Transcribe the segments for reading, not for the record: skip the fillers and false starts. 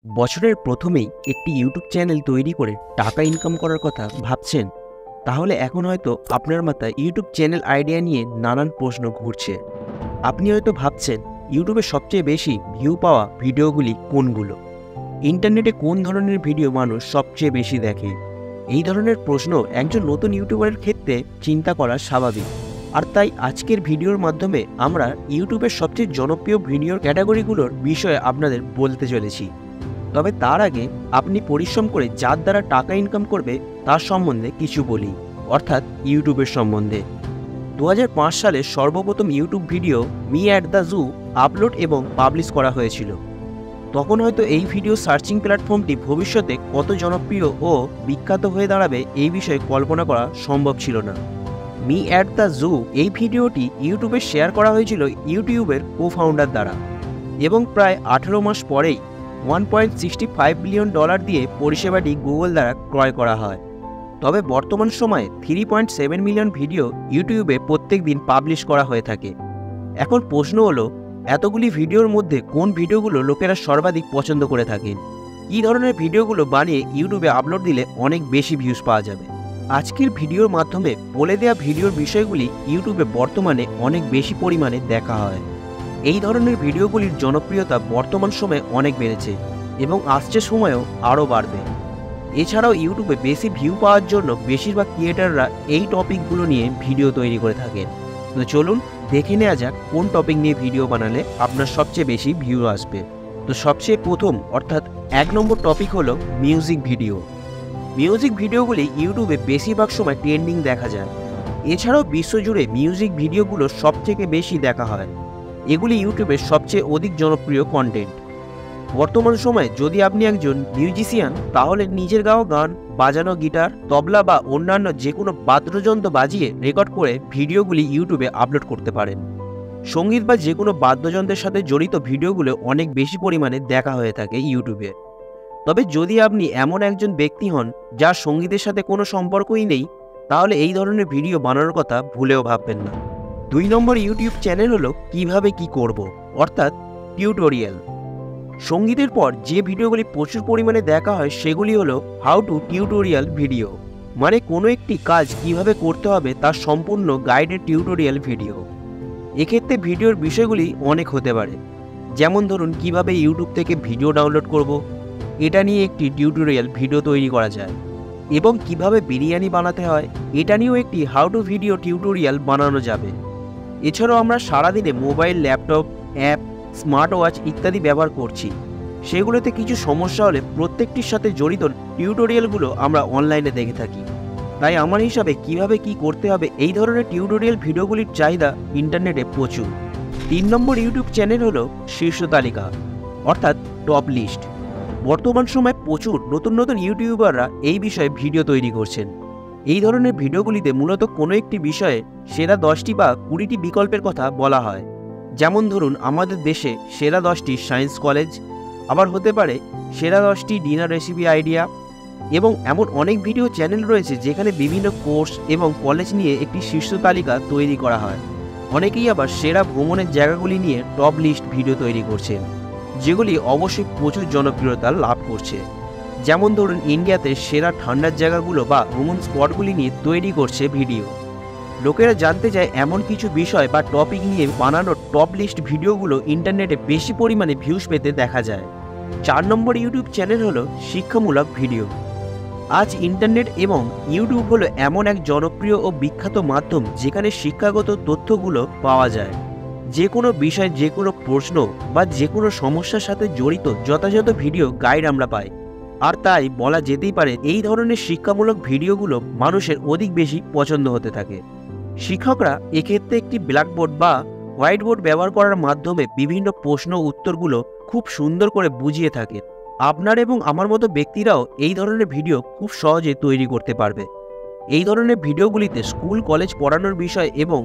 বছরের প্রথমেই একটি ইউটিউব চ্যানেল তৈরি করে টাকা ইনকাম করার কথা ভাবছেন? তাহলে এখন হয়তো আপনার মাথায় ইউটিউব চ্যানেল আইডিয়া নিয়ে নানান প্রশ্ন ঘুরছে। আপনি হয়তো ভাবছেন ইউটিউবে সবচেয়ে বেশি ভিউ পাওয়া ভিডিওগুলি কোনগুলো, ইন্টারনেটে কোন ধরনের ভিডিও মানুষ সবচেয়ে বেশি দেখে। এই ধরনের প্রশ্ন একজন নতুন ইউটিউবারের ক্ষেত্রে চিন্তা করা স্বাভাবিক। আর তাই আজকের ভিডিওর মাধ্যমে আমরা ইউটিউবের সবচেয়ে জনপ্রিয় ভিডিওর ক্যাটাগরিগুলোর বিষয়ে আপনাদের বলতে চলেছি। তবে তার আগে আপনি পরিশ্রম করে যার দ্বারা টাকা ইনকাম করবে তার সম্বন্ধে কিছু বলি, অর্থাৎ ইউটিউবের সম্বন্ধে। 2005 সালে সর্বপ্রথম YouTube video me at the zoo upload এবং পাবলিশ করা হয়েছিল। তখন হয়তো এই ভিডিও সার্চিং প্ল্যাটফর্মটি ভবিষ্যতে কত জনপ্রিয় ও বিখ্যাত হয়ে দাঁড়াবে এই বিষয়ে কল্পনা করা সম্ভব ছিল না। মি অ্যাট দ্য জু এই ভিডিওটি ইউটিউবে শেয়ার করা হয়েছিল ইউটিউবের কো-ফাউন্ডার দ্বারা, এবং প্রায় 18 মাস পরেই $1.65 বিলিয়ন দিয়ে পরিষেবাটি গুগল দ্বারা ক্রয় করা হয়। তবে বর্তমান সময়ে 3.7 মিলিয়ন ভিডিও ইউটিউবে প্রত্যেক দিন পাবলিশ করা হয়ে থাকে। এখন প্রশ্ন হলো, এতগুলি ভিডিওর মধ্যে কোন ভিডিওগুলো লোকেরা সর্বাধিক পছন্দ করে থাকেন? কী ধরনের ভিডিওগুলো বানিয়ে ইউটিউবে আপলোড দিলে অনেক বেশি ভিউজ পাওয়া যাবে? আজকের ভিডিওর মাধ্যমে বলে দেওয়া ভিডিওর বিষয়গুলি ইউটিউবে বর্তমানে অনেক বেশি পরিমাণে দেখা হয়। এই ধরনের ভিডিওগুলির জনপ্রিয়তা বর্তমান সময়ে অনেক বেড়েছে এবং আসছে সময়েও আরও বাড়বে। এছাড়াও ইউটিউবে বেশি ভিউ পাওয়ার জন্য বেশিরভাগ ক্রিয়েটাররা এই টপিকগুলো নিয়ে ভিডিও তৈরি করে থাকেন। তো চলুন দেখে নেওয়া যাক কোন টপিক নিয়ে ভিডিও বানালে আপনার সবচেয়ে বেশি ভিউ আসবে। তো সবচেয়ে প্রথম অর্থাৎ 1 নম্বর টপিক হলো মিউজিক ভিডিও। মিউজিক ভিডিওগুলি ইউটিউবে বেশিরভাগ সময় ট্রেন্ডিং দেখা যায়। এছাড়াও বিশ্বজুড়ে মিউজিক ভিডিওগুলো সবথেকে বেশি দেখা হয়। এগুলি ইউটিউবের সবচেয়ে অধিক জনপ্রিয় কন্টেন্ট। বর্তমান সময়ে যদি আপনি একজন মিউজিশিয়ান, তাহলে নিজের গাওয়া গান, বাজানো গিটার, তবলা বা অন্যান্য যে কোনো বাদ্যযন্ত্র বাজিয়ে রেকর্ড করে ভিডিওগুলি ইউটিউবে আপলোড করতে পারেন। সঙ্গীত বা যে কোনো বাদ্যযন্ত্রের সাথে জড়িত ভিডিওগুলো অনেক বেশি পরিমাণে দেখা হয়ে থাকে ইউটিউবে। তবে যদি আপনি এমন একজন ব্যক্তি হন যার সঙ্গীতের সাথে কোনো সম্পর্কই নেই, তাহলে এই ধরনের ভিডিও বানানোর কথা ভুলেও ভাববেন না। 2 নম্বর ইউটিউব চ্যানেল হলো কিভাবে কি করব, অর্থাৎ টিউটোরিয়াল। সঙ্গীতের পর যে ভিডিওগুলি প্রচুর পরিমাণে দেখা হয় সেগুলি হলো হাউ টু টিউটোরিয়াল ভিডিও, মানে কোনো একটি কাজ কিভাবে করতে হবে তার সম্পূর্ণ গাইডেড টিউটোরিয়াল ভিডিও। এক্ষেত্রে ভিডিওর বিষয়গুলি অনেক হতে পারে, যেমন ধরুন কিভাবে ইউটিউব থেকে ভিডিও ডাউনলোড করব, এটা নিয়ে একটি টিউটোরিয়াল ভিডিও তৈরি করা যায়, এবং কিভাবে বিরিয়ানি বানাতে হয় এটা নিয়েও একটি হাউ টু ভিডিও টিউটোরিয়াল বানানো যাবে। এছাড়াও আমরা সারাদিনে mobile, laptop, app, smart watch ইত্যাদি ব্যবহার করছি। সেগুলোতে কিছু সমস্যা হলে প্রত্যেকটির সাথে জড়িত টিউটোরিয়ালগুলো আমরা অনলাইনে দেখে থাকি। তাই আমার হিসাবে কিভাবে কি করতে হবে এই ধরনের টিউটোরিয়াল ভিডিওগুলির চাহিদা ইন্টারনেটে প্রচুর। 3 নম্বর ইউটিউব চ্যানেল হলো শীর্ষ তালিকা, অর্থাৎ টপ লিস্ট। বর্তমান সময়ে প্রচুর নতুন নতুন ইউটিউবাররা এই বিষয়ে ভিডিও তৈরি করছেন। এই ধরনের ভিডিওগুলিতে মূলত কোনো একটি বিষয়ে সেরা 10টি বা 20টি বিকল্পের কথা বলা হয়। যেমন ধরুন আমাদের দেশে সেরা 10টি সায়েন্স কলেজ, আবার হতে পারে সেরা 10টি ডিনার রেসিপি আইডিয়া, এবং এমন অনেক ভিডিও চ্যানেল রয়েছে যেখানে বিভিন্ন কোর্স এবং কলেজ নিয়ে একটি শীর্ষ তালিকা তৈরি করা হয়। অনেকেই আবার সেরা ভ্রমণের জায়গাগুলি নিয়ে টপ লিস্ট ভিডিও তৈরি করছেন, যেগুলি অবশ্যই প্রচুর জনপ্রিয়তা লাভ করছে। যেমন ধরুন ইন্ডিয়াতে সেরা ঠান্ডার জায়গাগুলো বা ভ্রমণ স্পটগুলি নিয়ে তৈরি করছে ভিডিও। লোকেরা জানতে চায় এমন কিছু বিষয় বা টপিক নিয়ে বানানো টপ লিস্ট ভিডিওগুলো ইন্টারনেটে বেশি পরিমাণে ভিউজ পেতে দেখা যায়। 4 নম্বর ইউটিউব চ্যানেল হলো শিক্ষামূলক ভিডিও। আজ ইন্টারনেট এবং ইউটিউব হলো এমন এক জনপ্রিয় ও বিখ্যাত মাধ্যম যেখানে শিক্ষাগত তথ্যগুলো পাওয়া যায়। যে কোনো বিষয়, যে কোনো প্রশ্ন বা যে কোনো সমস্যার সাথে জড়িত যথাযথ ভিডিও গাইড আমরা পাই। আর তাই বলা যেতেই পারে এই ধরনের শিক্ষামূলক ভিডিওগুলো মানুষের অধিক বেশি পছন্দ হতে থাকে। শিক্ষকরা এক্ষেত্রে একটি ব্ল্যাকবোর্ড বা হোয়াইট বোর্ড ব্যবহার করার মাধ্যমে বিভিন্ন প্রশ্ন উত্তরগুলো খুব সুন্দর করে বুঝিয়ে থাকেন। আপনার এবং আমার মতো ব্যক্তিরাও এই ধরনের ভিডিও খুব সহজে তৈরি করতে পারবে। এই ধরনের ভিডিওগুলিতে স্কুল কলেজ পড়ানোর বিষয় এবং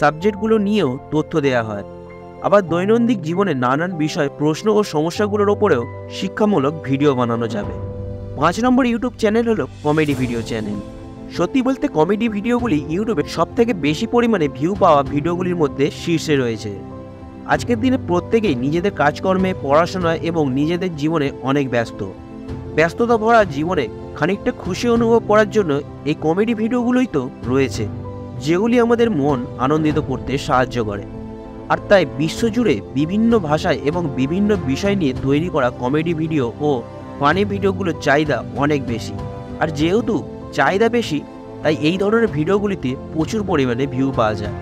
সাবজেক্টগুলো নিয়েও তথ্য দেওয়া হয়। আবার দৈনন্দিন জীবনে নানান বিষয়, প্রশ্ন ও সমস্যাগুলোর ওপরেও শিক্ষামূলক ভিডিও বানানো যাবে। 5 নম্বর ইউটিউব চ্যানেল হলো কমেডি ভিডিও চ্যানেল। সত্যি বলতে কমেডি ভিডিওগুলি ইউটিউবে সবথেকে বেশি পরিমাণে ভিউ পাওয়া ভিডিওগুলির মধ্যে শীর্ষে রয়েছে। আজকের দিনে প্রত্যেকেই নিজেদের কাজকর্মে, পড়াশোনায় এবং নিজেদের জীবনে অনেক ব্যস্ততা ভরা জীবনে খানিকটা খুশি অনুভব করার জন্য এই কমেডি ভিডিওগুলোই তো রয়েছে, যেগুলি আমাদের মন আনন্দিত করতে সাহায্য করে। আর তাই বিশ্বজুড়ে বিভিন্ন ভাষায় এবং বিভিন্ন বিষয় নিয়ে তৈরি করা কমেডি ভিডিও ও ফানি ভিডিওগুলোর চাহিদা অনেক বেশি। আর যেহেতু চাহিদা বেশি, তাই এই ধরনের ভিডিওগুলিতে প্রচুর পরিমাণে ভিউ পাওয়া যায়।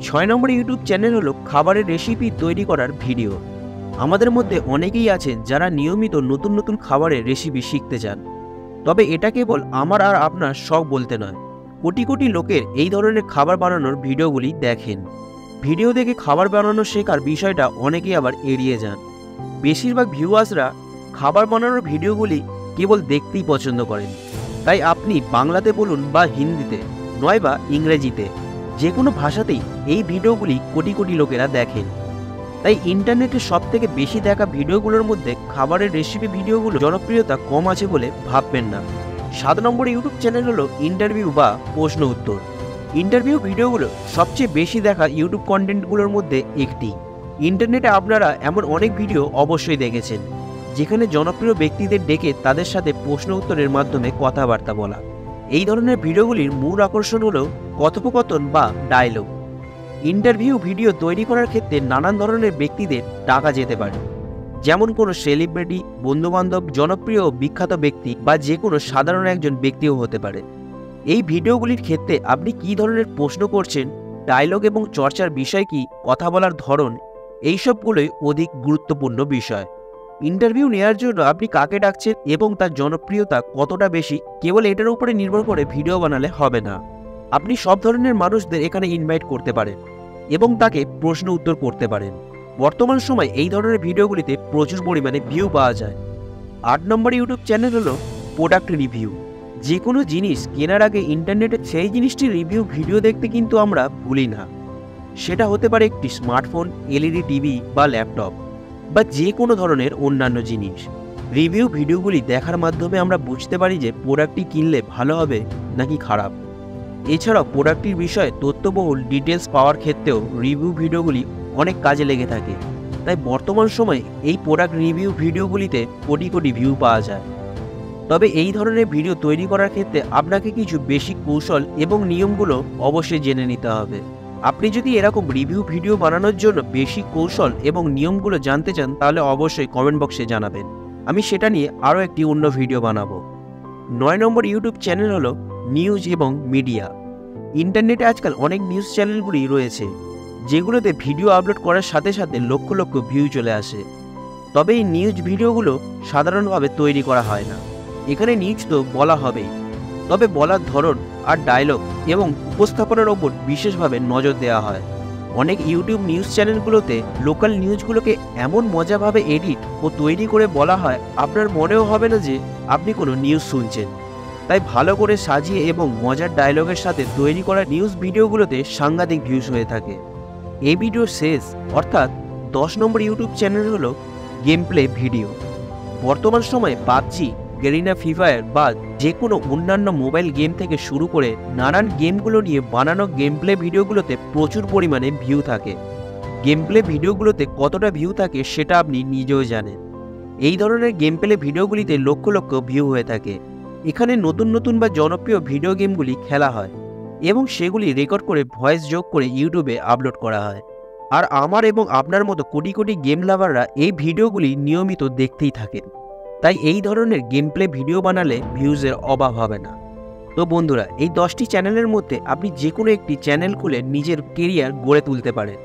6 নম্বর ইউটিউব চ্যানেল হলো খাবারের রেসিপি তৈরি করার ভিডিও। আমাদের মধ্যে অনেকেই আছেন যারা নিয়মিত নতুন নতুন খাবারের রেসিপি শিখতে চান। তবে এটা কেবল আমার আর আপনার শখ বলতে নয়, কোটি কোটি লোকের এই ধরনের খাবার বানানোর ভিডিওগুলি দেখেন। ভিডিও দেখে খাবার বানানো শেখার বিষয়টা অনেকেই আবার এড়িয়ে যান। বেশিরভাগ ভিউয়ার্সরা খাবার বানানোর ভিডিওগুলি কেবল দেখতেই পছন্দ করেন। তাই আপনি বাংলাতে বলুন বা হিন্দিতে, নয় বা ইংরেজিতে, যে কোনো ভাষাতেই এই ভিডিওগুলি কোটি কোটি লোকেরা দেখেন। তাই ইন্টারনেটে সবথেকে বেশি দেখা ভিডিওগুলোর মধ্যে খাবারের রেসিপি ভিডিওগুলো জনপ্রিয়তা কম আছে বলে ভাববেন না। 7 নম্বর ইউটিউব চ্যানেল হলো ইন্টারভিউ বা প্রশ্ন উত্তর। ইন্টারভিউ ভিডিওগুলো সবচেয়ে বেশি দেখা ইউটিউব কন্টেন্টগুলোর মধ্যে একটি। ইন্টারনেটে আপনারা এমন অনেক ভিডিও অবশ্যই দেখেছেন, যেখানে জনপ্রিয় ব্যক্তিদের ডেকে তাদের সাথে প্রশ্ন উত্তরের মাধ্যমে কথাবার্তা বলা। এই ধরনের ভিডিওগুলির মূল আকর্ষণ হলো কথোপকথন বা ডায়লগ। ইন্টারভিউ ভিডিও তৈরি করার ক্ষেত্রে নানান ধরনের ব্যক্তিদের ডাকা যেতে পারে, যেমন কোনো সেলিব্রিটি, বন্ধুবান্ধব, জনপ্রিয় ও বিখ্যাত ব্যক্তি বা যে কোনো সাধারণ একজন ব্যক্তিও হতে পারে। এই ভিডিওগুলির ক্ষেত্রে আপনি কী ধরনের প্রশ্ন করছেন, ডায়লগ এবং চর্চার বিষয় কি, কথা বলার ধরন, এইসবগুলোই অধিক গুরুত্বপূর্ণ বিষয়। ইন্টারভিউ নেওয়ার জন্য আপনি কাকে ডাকছেন এবং তার জনপ্রিয়তা কতটা বেশি, কেবল এটার উপরে নির্ভর করে ভিডিও বানালে হবে না। আপনি সব ধরনের মানুষদের এখানে ইনভাইট করতে পারেন এবং তাকে প্রশ্ন উত্তর করতে পারেন। বর্তমান সময় এই ধরনের ভিডিওগুলিতে প্রচুর পরিমাণে ভিউ পাওয়া যায়। 8 নম্বর ইউটিউব চ্যানেল হলো প্রোডাক্ট রিভিউ। যে কোনো জিনিস কেনার আগে ইন্টারনেটে সেই জিনিসটির রিভিউ ভিডিও দেখতে কিন্তু আমরা ভুলি না। সেটা হতে পারে একটি স্মার্টফোন, এলইডি টিভি বা ল্যাপটপ বা যে কোনো ধরনের অন্যান্য জিনিস। রিভিউ ভিডিওগুলি দেখার মাধ্যমে আমরা বুঝতে পারি যে প্রোডাক্টটি কিনলে ভালো হবে নাকি খারাপ। এছাড়াও প্রোডাক্টটির বিষয়ে তথ্যবহুল ডিটেলস পাওয়ার ক্ষেত্রেও রিভিউ ভিডিওগুলি অনেক কাজে লেগে থাকে। তাই বর্তমান সময়ে এই product review ভিডিওগুলিতে crore crore view পাওয়া যায়। তবে এই ধরনের ভিডিও তৈরি করার ক্ষেত্রে আপনাকে কিছু বেসিক কৌশল এবং নিয়মগুলো অবশ্যই জেনে নিতে হবে। আপনি যদি এরকম রিভিউ ভিডিও বানানোর জন্য বেসিক কৌশল এবং নিয়মগুলো জানতে চান, তাহলে অবশ্যই কমেন্ট বক্সে জানাবেন। আমি সেটা নিয়ে আরও একটি অন্য ভিডিও বানাবো। 9 নম্বর ইউটিউব চ্যানেল হলো নিউজ এবং মিডিয়া। ইন্টারনেটে আজকাল অনেক নিউজ চ্যানেলগুলি রয়েছে, যেগুলোতে ভিডিও আপলোড করার সাথে সাথে লক্ষ লক্ষ ভিউ চলে আসে। তবে এই নিউজ ভিডিওগুলো সাধারণভাবে তৈরি করা হয় না। এখানে নিউজ তো বলা হবেই, তবে বলার ধরন আর ডায়লগ এবং উপস্থাপনার ওপর বিশেষভাবে নজর দেওয়া হয়। অনেক ইউটিউব নিউজ চ্যানেলগুলোতে লোকাল নিউজগুলোকে এমন মজাভাবে এডিট ও তৈরি করে বলা হয়, আপনার মনেও হবে না যে আপনি কোনো নিউজ শুনছেন। তাই ভালো করে সাজিয়ে এবং মজার ডায়লগের সাথে তৈরি করা নিউজ ভিডিওগুলোতে সাংঘাতিক ভিউজ হয়ে থাকে। এই ভিডিও শেষ অর্থাৎ 10 নম্বর ইউটিউব চ্যানেল হলো গেম প্লে ভিডিও। বর্তমান সময়ে পাবজি, গেরিনা, ফ্রি ফায়ার বা যে কোনো অন্যান্য মোবাইল গেম থেকে শুরু করে নানান গেমগুলো নিয়ে বানানো গেম প্লে ভিডিওগুলোতে প্রচুর পরিমাণে ভিউ থাকে। গেম প্লে ভিডিওগুলোতে কতটা ভিউ থাকে সেটা আপনি নিজেও জানেন। এই ধরনের game play ভিডিওগুলিতে lakh lakh view হয়ে থাকে। এখানে নতুন নতুন বা জনপ্রিয় ভিডিও গেমগুলি খেলা হয় এবং সেগুলি রেকর্ড করে ভয়েস যোগ করে ইউটিউবে আপলোড করা হয়। আর আমার এবং আপনার মতো কোটি কোটি গেম লাভাররা এই ভিডিওগুলি নিয়মিত দেখতেই থাকেন। তাই এই ধরনের গেম প্লে ভিডিও বানালে ভিউজের অভাব হবে না। তো বন্ধুরা, এই 10টি চ্যানেলের মধ্যে আপনি যে কোনো একটি চ্যানেল খুলে নিজের কেরিয়ার গড়ে তুলতে পারেন।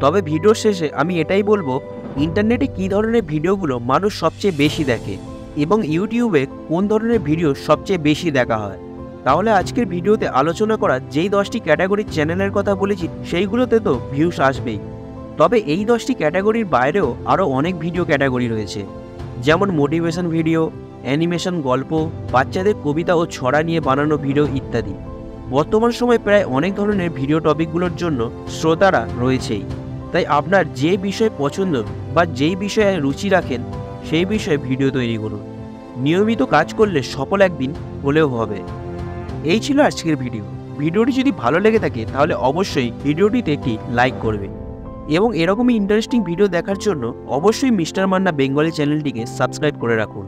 তবে ভিডিওর শেষে আমি এটাই বলবো, ইন্টারনেটে কী ধরনের ভিডিওগুলো মানুষ সবচেয়ে বেশি দেখে এবং ইউটিউবে কোন ধরনের ভিডিও সবচেয়ে বেশি দেখা হয়। তাহলে আজকের ভিডিওতে আলোচনা করা যেই 10টি ক্যাটাগরির চ্যানেলের কথা বলেছি, সেইগুলোতে তো ভিউস আসবেই। তবে এই 10টি ক্যাটাগরির বাইরেও আরও অনেক ভিডিও ক্যাটাগরি রয়েছে, যেমন মোটিভেশন ভিডিও, অ্যানিমেশন, গল্প, বাচ্চাদের কবিতা ও ছড়া নিয়ে বানানো ভিডিও ইত্যাদি। বর্তমান সময়ে প্রায় অনেক ধরনের ভিডিও টপিকগুলোর জন্য শ্রোতারা রয়েছেই। তাই আপনার যে বিষয় পছন্দ বা যেই বিষয়ে রুচি রাখেন, সেই বিষয়ে ভিডিও তৈরি করুন। নিয়মিত কাজ করলে সফল একদিন হলেও হবে। এই ছিল আজকের ভিডিওটি যদি ভালো লেগে থাকে তাহলে অবশ্যই ভিডিওটিতে একটি লাইক করবে এবং এরকমই ইন্টারেস্টিং ভিডিও দেখার জন্য অবশ্যই মিস্টার মান্না বেঙ্গলি চ্যানেলটিকে সাবস্ক্রাইব করে রাখুন।